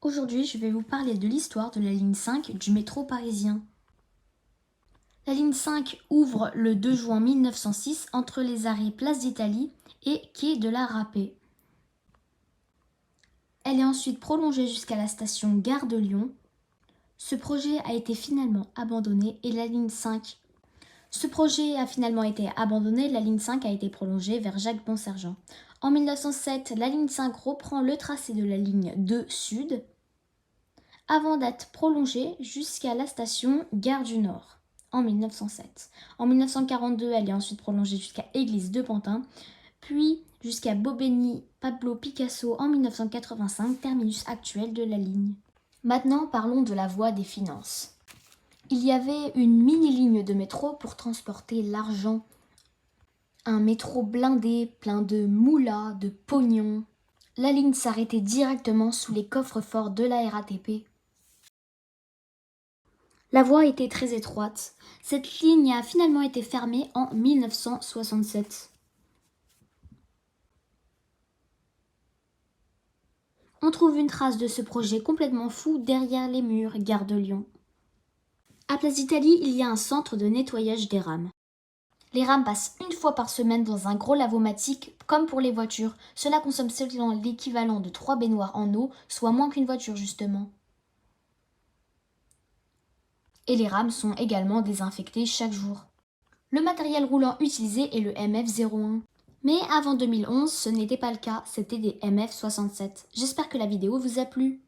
Aujourd'hui, je vais vous parler de l'histoire de la ligne 5 du métro parisien. La ligne 5 ouvre le 2 juin 1906 entre les arrêts Place d'Italie et quai de la Râpée. Elle est ensuite prolongée jusqu'à la station Gare de Lyon. Ce projet a été finalement abandonné et la ligne 5. Ce projet a finalement été abandonné, la ligne 5 a été prolongée vers Jacques-Pont-Sergent. En 1907, la ligne 5 reprend le tracé de la ligne 2 Sud, avant d'être prolongée jusqu'à la station Gare du Nord en 1907. En 1942, elle est ensuite prolongée jusqu'à Église de Pantin, puis jusqu'à Bobigny Pablo Picasso en 1985, terminus actuel de la ligne. Maintenant, parlons de la voie des finances. Il y avait une mini-ligne de métro pour transporter l'argent. Un métro blindé, plein de moulas, de pognon. La ligne s'arrêtait directement sous les coffres-forts de la RATP. La voie était très étroite. Cette ligne a finalement été fermée en 1967. On trouve une trace de ce projet complètement fou derrière les murs Gare de Lyon. À Place d'Italie, il y a un centre de nettoyage des rames. Les rames passent une fois par semaine dans un gros lavomatique, comme pour les voitures. Cela consomme seulement l'équivalent de 3 baignoires en eau, soit moins qu'une voiture justement. Et les rames sont également désinfectées chaque jour. Le matériel roulant utilisé est le MF-01. Mais avant 2011, ce n'était pas le cas, c'était des MF-67. J'espère que la vidéo vous a plu.